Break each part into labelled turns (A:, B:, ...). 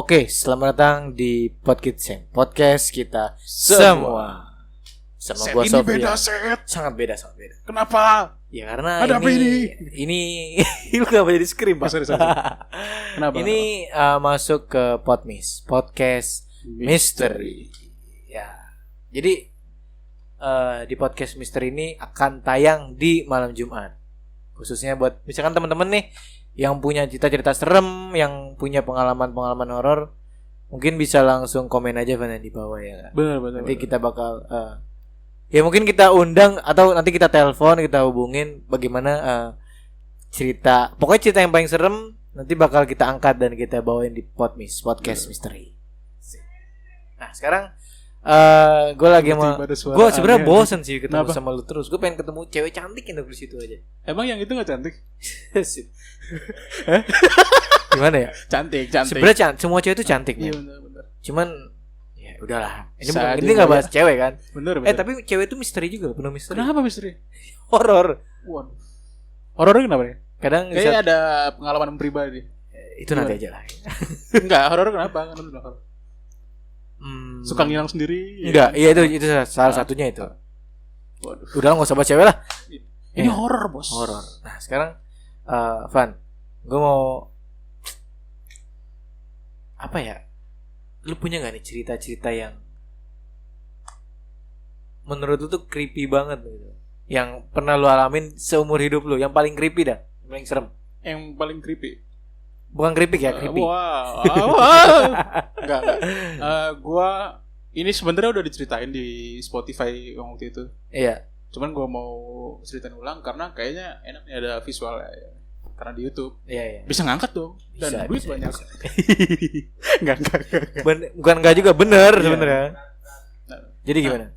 A: Oke, selamat datang di podcast kita semua. Sama
B: Set
A: gua
B: ini
A: Sofia.
B: beda set.
A: Sangat beda.
B: Kenapa?
A: Ya karena
B: Ada apa
A: ini lu gak boleh di screen, Pak.
B: Sorry. Kenapa?
A: Ini masuk ke podcast Mystery. Ya. Jadi di podcast Mystery ini akan tayang di malam Jumat. Khususnya buat misalkan teman-teman nih yang punya cerita-cerita serem, yang punya pengalaman-pengalaman horor, mungkin bisa langsung komen aja Van di bawah ya.
B: Benar.
A: Nanti kita bakal ya mungkin kita undang atau nanti kita telepon, kita hubungin bagaimana cerita. Pokoknya cerita yang paling serem nanti bakal kita angkat dan kita bawain di podcast Mystery. Nah, sekarang gue lagi mau, gue sebenarnya bosen sih ketemu sama lu terus. Gue pengen ketemu cewek cantik yang di situ aja.
B: Emang yang itu nggak cantik?
A: Gimana ya?
B: Cantik.
A: Sebenarnya semua cewek itu cantik.
B: Iya benar.
A: Cuman ya udahlah.
B: Saat
A: Ini nggak bahas cewek kan?
B: Bener.
A: Tapi cewek itu misteri juga, penuh misteri.
B: Kenapa misteri?
A: Horor.
B: Waduh. Horornya kenapa nih?
A: Kadang
B: kayaknya ada pengalaman pribadi.
A: Itu nanti aja lah.
B: Enggak, horor kenapa? Suka ngilang sendiri?
A: Enggak, iya itu salah satunya itu.
B: Waduh.
A: Udah nggak usah bahas cewek lah.
B: Ini horor, Bos.
A: Horor. Nah, sekarang Van, gue mau apa ya? Lu punya nggak nih cerita-cerita yang menurut lu tuh creepy banget gitu? Yang pernah lu alamin seumur hidup lu, yang paling creepy dah, yang paling serem.
B: Yang paling creepy.
A: Bukan creepy ya, creepy.
B: Wow. Enggak. Gua ini sebenarnya udah diceritain di Spotify waktu itu.
A: Iya.
B: Cuman gua mau ceritain ulang karena kayaknya enaknya ada visualnya ya. Karena di YouTube.
A: Iya.
B: Bisa ngangkat dong. Dan duit banyak. Enggak.
A: Bukan enggak juga bener
B: Iya.
A: sebenarnya.
B: Nah,
A: Jadi gimana?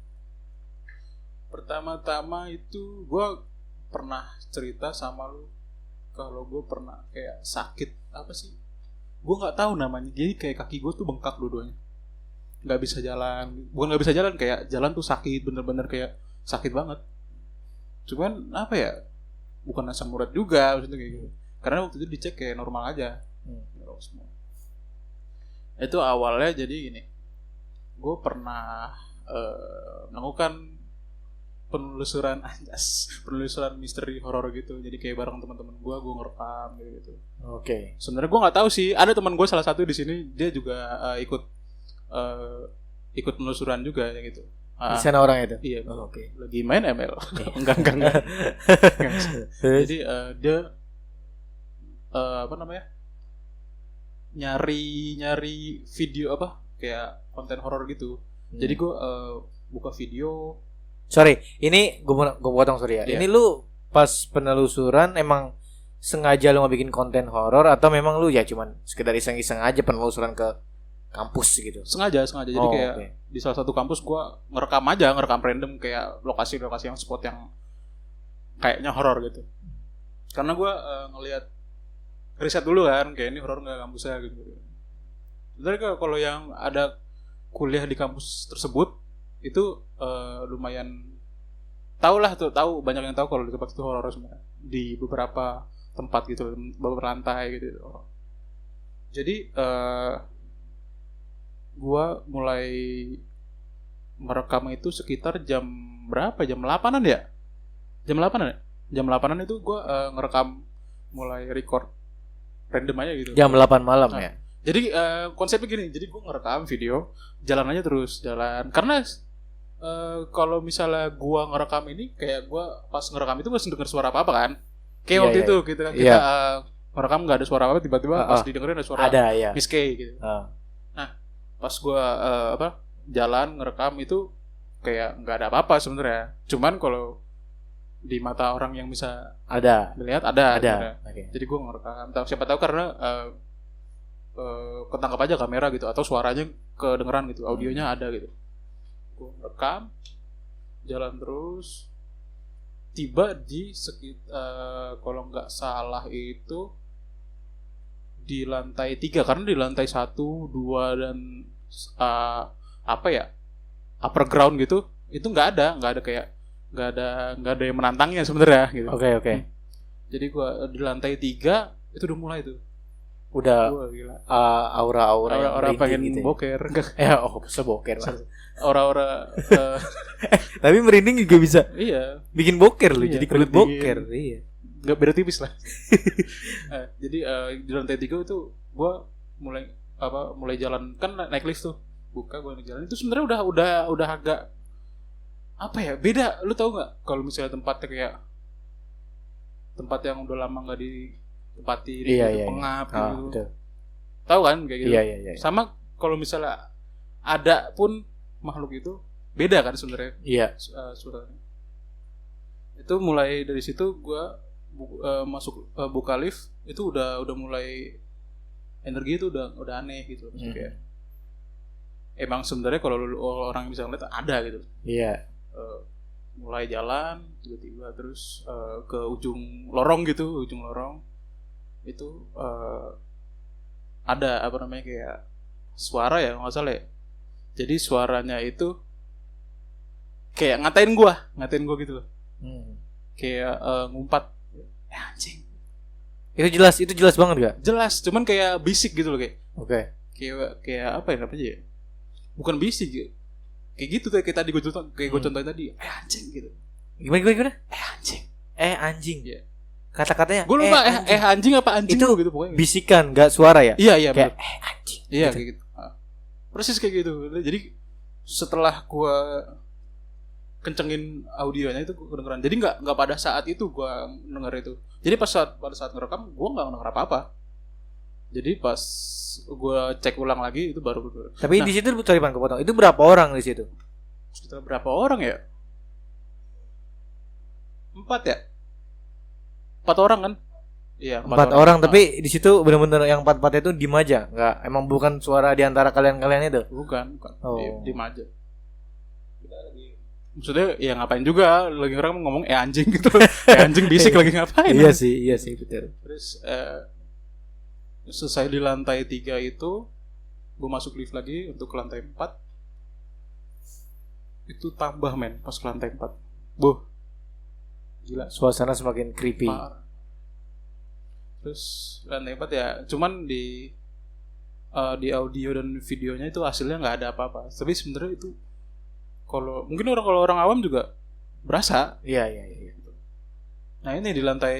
B: Pertama-tama itu gua pernah cerita sama lu kalau gue pernah kayak sakit apa sih? Gue nggak tahu namanya. Jadi kayak kaki gue tuh bengkak dua-duanya. Nggak bisa jalan. Bukan nggak bisa jalan, kayak jalan tuh sakit, bener-bener kayak sakit banget. Cuman apa ya? Bukan asam urat juga maksudnya kayak gitu. Karena waktu itu dicek kayak normal aja. Itu awalnya jadi gini. Gue pernah melakukan penelusuran misteri horor gitu. Jadi kayak bareng teman-teman gue ngerekam gitu.
A: Oke.
B: Sebenarnya gue nggak tahu sih. Ada teman gue salah satu di sini, dia juga ikut penelusuran juga ya gitu.
A: Di sana orang itu.
B: Iya.
A: Oke.
B: Lagi main ML. enggak. Jadi dia apa namanya? Nyari video apa? Kayak konten horor gitu. Jadi gue buka video.
A: Sorry, ini gue potong sorry ya.
B: Yeah.
A: Ini lu pas penelusuran emang sengaja lu mau bikin konten horor atau memang lu ya cuman sekedar iseng-iseng aja penelusuran ke kampus gitu?
B: Sengaja. Jadi kayak di salah satu kampus gue ngerekam random kayak lokasi-lokasi yang spot yang kayaknya horor gitu. Karena gue ngelihat riset dulu kan, kayak ini horor nggak kampusnya gitu. Sebenarnya kalau yang ada kuliah di kampus tersebut itu lumayan tahu banyak yang tahu kalau di tempat itu horor semua di beberapa tempat gitu, beberapa lantai gitu. Jadi gua mulai merekam itu sekitar jam berapa? Jam 8-an ya? Jam 8-an itu gua ngerekam, mulai record random aja gitu.
A: Jam 8 malam ya.
B: Jadi konsepnya gini, jadi gue ngerekam video, jalan aja terus, karena kalau misalnya gue ngerekam ini, kayak gue pas ngerekam itu gak denger suara apa-apa kan. Kayak waktu itu kita ngerekam gak ada suara apa-apa, tiba-tiba pas didengerin ada suara Miss K gitu. Nah pas gue jalan ngerekam itu kayak gak ada apa-apa sebenarnya. Cuman kalau di mata orang yang bisa melihat ada. Okay. Jadi gue ngerekam, siapa tahu karena ketangkap aja kamera gitu, atau suaranya kedengeran gitu, audionya ada gitu. Gue rekam, jalan terus, tiba di sekitar kalau nggak salah itu di lantai 3, karena di lantai 1, 2 dan upper ground gitu, itu nggak ada kayak nggak ada yang menantangnya sebenarnya gitu.
A: Oke.
B: Jadi gue di lantai 3 itu udah mulai tuh
A: udah
B: Wah, gila.
A: aura-aura yang
B: Orang
A: merinding
B: pengen
A: gitu ya.
B: boker. Enggak.
A: Bisa boker lah.
B: Aura-aura
A: Tapi merinding juga bisa
B: iya,
A: bikin boker loh,
B: Iya,
A: jadi kulit
B: kulit dingin.
A: boker. Iya.
B: enggak beda tipis lah. Jadi di lantai 3 itu gua mulai jalan kan naik lift tuh. Buka gua naik jalan itu sebenarnya udah agak apa ya? Beda. Lu tahu enggak kalau misalnya tempatnya kayak tempat yang udah lama enggak ditempati
A: Iya.
B: pengap
A: Ah,
B: gitu.
A: betul.
B: Tahu kan kayak gitu.
A: Iya.
B: Sama kalau misalnya ada pun makhluk itu beda kan sebenarnya
A: Iya.
B: suaranya. Itu mulai dari situ gua masuk buka lift itu udah mulai energi itu udah aneh gitu. Maksudnya kayak emang sebenarnya kalau orang bisa ngeliat ada gitu.
A: Iya.
B: Mulai jalan tiba-tiba terus ke ujung lorong itu ada apa namanya kayak suara ya nggak salah ya. Jadi suaranya itu kayak ngatain gua gitu loh. Kayak ngumpat anjing.
A: Itu jelas banget gak?
B: Jelas, cuman kayak bisik gitu loh kayak.
A: Oke.
B: Kayak apa ya namanya ya? Bukan bisik ya. Kayak gitu tuh kayak tadi gue contohin tadi. Anjing gitu.
A: Gimana?
B: Anjing.
A: Anjing.
B: Iya.
A: Kata-katanya
B: Gue lupa
A: anjing.
B: anjing apa anjing
A: Itu
B: gitu pokoknya.
A: Bisikan, gak suara ya?
B: Iya
A: Kayak
B: bener.
A: anjing.
B: Iya
A: gitu.
B: kayak gitu. Persis kayak gitu. Jadi setelah gue kencengin audionya itu gue dengeran. Jadi nggak pada saat itu gue denger itu. Jadi pada saat ngerekam gue nggak denger apa-apa. Jadi pas gue cek ulang lagi itu baru.
A: Tapi di situ sorry Bang kepotong. Itu berapa orang di situ?
B: Sekitar berapa orang ya? 4 ya? 4 orang kan? Iya,
A: 4 orang. Tapi di situ benar-benar yang 4 itu diem aja. Nggak, emang bukan suara di antara kalian itu.
B: Bukan.
A: Oh.
B: Diem aja. Maksudnya ya ngapain juga lagi orang ngomong anjing gitu. Anjing bisik lagi ngapain?
A: Iya sih betul.
B: Terus selesai di lantai 3 itu gue masuk lift lagi untuk ke lantai 4. Itu tambah men pas ke lantai 4. Gila.
A: Suasana semakin creepy.
B: Parah. Terus lantai 4 ya cuman di audio dan videonya itu hasilnya nggak ada apa-apa. Tapi sebenarnya itu kalau orang awam juga berasa.
A: Iya.
B: Nah ini di lantai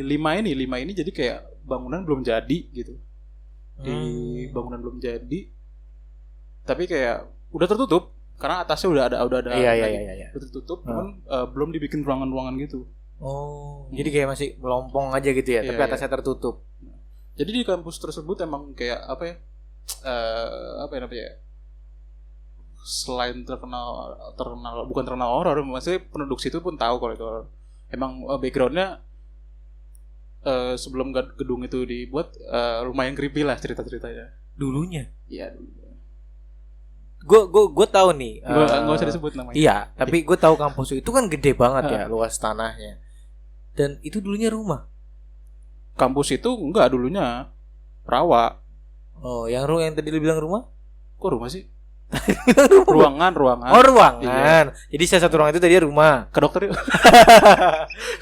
B: 5 ini jadi kayak bangunan belum jadi gitu. Di bangunan belum jadi. Tapi kayak udah tertutup karena atasnya udah ada
A: Iya.
B: udah tertutup, cuman belum dibikin ruangan-ruangan gitu.
A: Oh, jadi kayak masih melompong aja gitu ya,
B: Iya,
A: tapi atasnya tertutup.
B: Jadi di kampus tersebut emang kayak apa ya? Apa ya namanya? Selain terkenal bukan terkenal horor, maksudnya penduduk situ pun tahu kalau itu horor. Emang backgroundnya sebelum gedung itu dibuat lumayan creepy lah cerita-ceritanya.
A: Dulunya.
B: Iya.
A: Gue tahu nih.
B: Nggak usah disebut namanya.
A: Iya, tapi gue tahu kampus itu kan gede banget ya, luas tanahnya. Dan itu dulunya rumah.
B: Kampus itu enggak dulunya rawa.
A: Oh, yang tadi lu bilang rumah?
B: Kok rumah sih? ruangan.
A: Oh, ruangan.
B: Iya.
A: Jadi saya satu ruangan itu tadi rumah.
B: Ke dokter yuk.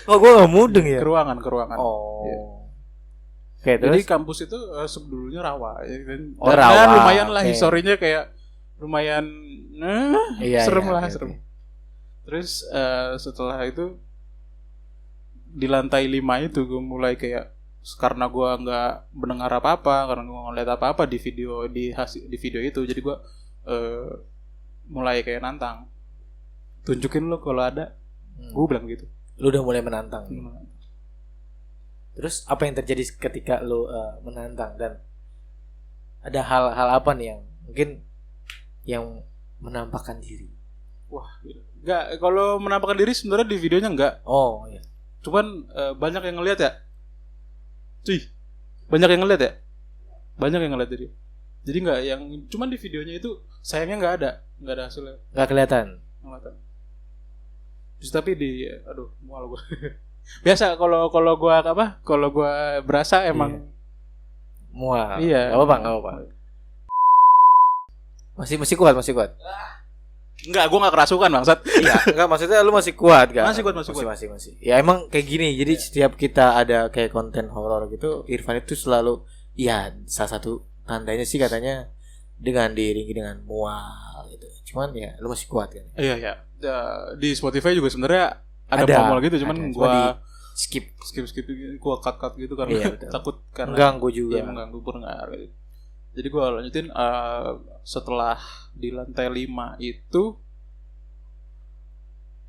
A: Oh, gue gak mudeng ya.
B: Ke ruangan.
A: Oh.
B: Iya.
A: Oke, terus.
B: Jadi kampus itu sebelumnya rawa. Ya, dan
A: rawa.
B: lumayan lah
A: Okay.
B: historinya kayak lumayan serem
A: iya,
B: lah
A: okay,
B: serem.
A: okay.
B: Terus setelah itu di lantai 5 itu gue mulai kayak karena gue nggak mendengar apa-apa, karena gue ngeliat apa-apa di video itu, jadi gue mulai kayak nantang, tunjukin lo kalau ada. Gue bilang gitu.
A: Lu udah mulai menantang. Terus apa yang terjadi ketika lu menantang, dan ada hal-hal apa nih yang mungkin yang menampakkan diri?
B: Wah, nggak, kalau menampakkan diri sebenarnya di videonya nggak.
A: Oh iya.
B: Cuman banyak yang ngeliat ya. Banyak yang ngeliat jadi. Jadi nggak yang cuman di videonya itu sayangnya nggak ada hasilnya.
A: Nggak kelihatan.
B: Terus tapi mual gue. Biasa kalau gue berasa emang
A: mual.
B: Iya.
A: Nggak apa-apa. Masih kuat.
B: Enggak, gue nggak kerasukan bangsat.
A: Iya, enggak, maksudnya lu masih kuat kan?
B: Masih kuat.
A: Masih. Ya emang kayak gini. Jadi setiap kita ada kayak konten horor gitu, Irfan itu selalu ya salah satu tandanya sih katanya dengan diiringi dengan mual gitu. Cuman ya lu masih kuat kan.
B: Iya ya. Di Spotify juga sebenarnya ada mual gitu, cuman
A: ada.
B: gua
A: skip
B: gitu, gua cut gitu karena
A: Iya, betul.
B: takut karena
A: mengganggu juga.
B: Iya, mengganggu pendengar gitu. Jadi gua lanjutin setelah di lantai 5 itu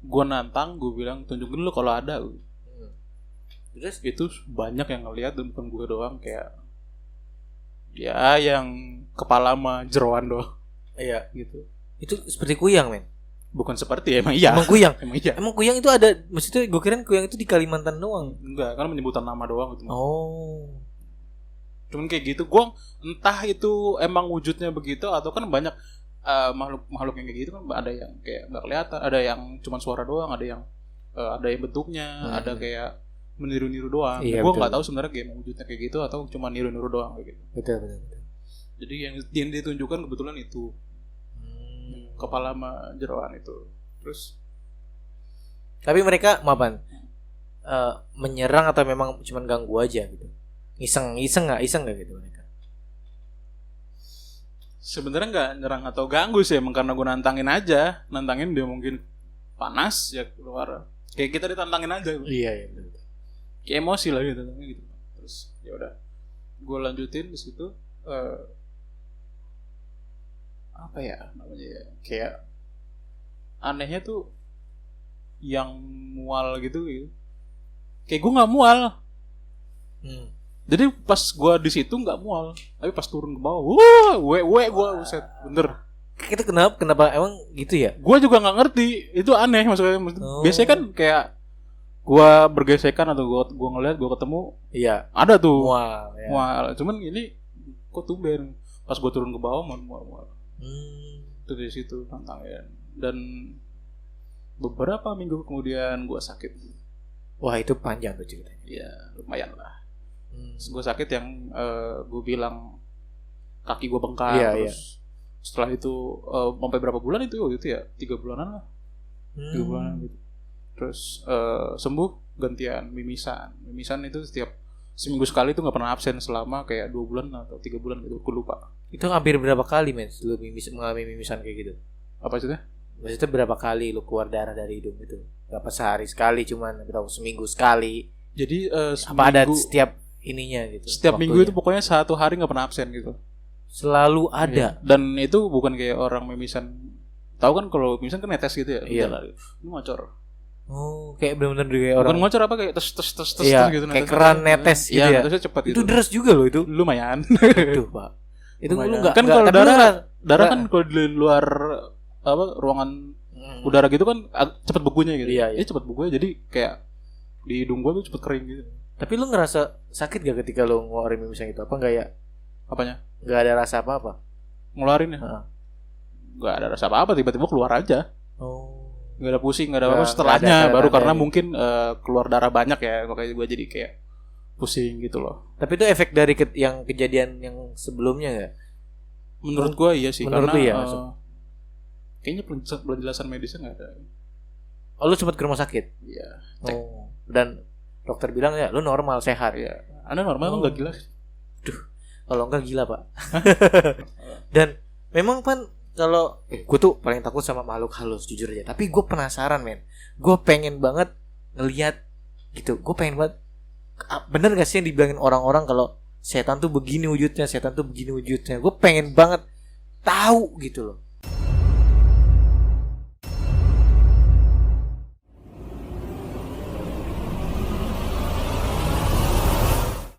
B: gua nantang, gua bilang tunjukin lu kalau ada.
A: Terus
B: Itu banyak yang ngelihat dan bukan gua doang, kayak ya yang kepala sama jeroan doang
A: iya
B: gitu.
A: itu seperti kuyang men.
B: Bukan seperti, emang iya.
A: Emang kuyang.
B: Emang iya.
A: Emang kuyang itu ada, maksudnya gue kira kuyang itu di Kalimantan doang.
B: Enggak, karena penyebutan nama doang gitu.
A: Oh.
B: Cuman kayak gitu, gua entah itu emang wujudnya begitu atau kan banyak makhluk yang kayak gitu kan, ada yang kayak nggak kelihatan, ada yang cuma suara doang, ada yang bentuknya, ada kayak meniru-niru doang.
A: Iya,
B: Gua
A: betul.
B: nggak tahu sebenarnya kayak wujudnya kayak gitu atau cuma niru-niru doang kayak gitu.
A: Betul.
B: Jadi yang ditunjukkan kebetulan itu kepala sama jeroan itu. Terus
A: Tapi mereka mapan menyerang atau memang cuma ganggu aja gitu. Iseng nggak gitu mereka.
B: sebenarnya nggak nyerang atau ganggu sih, emang karena gue nantangin dia mungkin panas ya keluar. Kayak kita ditantangin aja.
A: Iya betul.
B: Kayak emosi lah gitu. Terus ya udah, gue lanjutin di situ. Apa ya namanya ya, kayak anehnya tuh yang mual gitu. Kayak gue nggak mual. Jadi pas gue di situ nggak mual, tapi pas turun ke bawah, gue buset, bener.
A: Kita kenapa emang gitu ya?
B: Gue juga nggak ngerti, itu aneh maksudnya. Biasanya kan kayak gue bergesekan atau gue ngeliat, gue ketemu,
A: Iya.
B: ada tuh
A: Mual. Ya.
B: mual. Cuman ini kok tumben pas gue turun ke bawah mual. Itu di situ tantangan. Dan beberapa minggu kemudian gue sakit.
A: Wah itu panjang tuh ceritanya.
B: Ya lumayan lah. Gue sakit yang gue bilang kaki gue bengkak.
A: Iya,
B: Terus setelah itu sampai berapa bulan itu waktu itu ya 3 bulanan lah. 3 bulanan gitu. Terus sembuh, gantian mimisan itu setiap seminggu sekali itu nggak pernah absen selama kayak 2 bulan atau 3 bulan gitu, aku lupa.
A: Itu hampir berapa kali men lu mengalami mimisan kayak gitu?
B: Apa maksudnya?
A: Maksudnya berapa kali lu keluar darah dari hidung itu? Berapa sehari sekali cuman atau seminggu sekali?
B: Jadi
A: Apa ada setiap ininya gitu?
B: setiap
A: waktunya?
B: minggu itu pokoknya 1 hari nggak pernah absen gitu.
A: Selalu ada.
B: Iya. Dan itu bukan kayak orang mimisan. Tahu kan kalau mimisan kan netes gitu ya.
A: Iya.
B: Ini ngocor.
A: Oh, kayak benar-benar kayak orang.
B: Bukan ngocor apa kayak tes
A: Iya,
B: gitu.
A: kayak keran netes gitu ya.
B: Iya, netesnya cepat
A: Itu
B: gitu.
A: deras juga loh itu.
B: Lumayan.
A: Aduh, Pak. Itu lu
B: Lumayan.
A: enggak
B: Kan kalau
A: tapi lu
B: darah kan kalau di luar apa ruangan udara gitu kan cepat begunya gitu.
A: Iya.
B: Ini cepat begunya jadi kayak di hidung gua tuh cepat kering gitu.
A: Tapi lu ngerasa sakit gak ketika lu ngeluarin mimisan itu? Apa enggak ya?
B: Apanya?
A: Enggak ada rasa apa-apa.
B: Ngeluarin ya?
A: Heeh.
B: Gak ada rasa apa-apa, tiba-tiba keluar aja.
A: Oh.
B: Gak ada pusing, gak ada apa-apa
A: Nggak
B: setelahnya
A: ada
B: baru karena
A: tanda-tanda
B: mungkin keluar darah banyak ya, makanya gue jadi kayak pusing gitu loh.
A: Tapi itu efek dari yang kejadian yang sebelumnya enggak?
B: Menurut gue iya sih,
A: menurut
B: karena
A: lu ya,
B: kayaknya penjelasan medisnya nggak ada.
A: Oh, lu sempat ke rumah sakit?
B: Iya.
A: Oh. Dan dokter bilang ya lu normal, sehat.
B: Iya. Anda normal emang nggak gila?
A: Kalau enggak gila, Pak. Dan memang kan kalau gue tuh paling takut sama makhluk halus jujur aja. Tapi gue penasaran men. Gue pengen banget ngelihat gitu. Gue pengen banget. Bener gak sih yang dibilangin orang-orang kalau setan tuh begini wujudnya, setan tuh begini wujudnya. Gue pengen banget tahu gitu loh.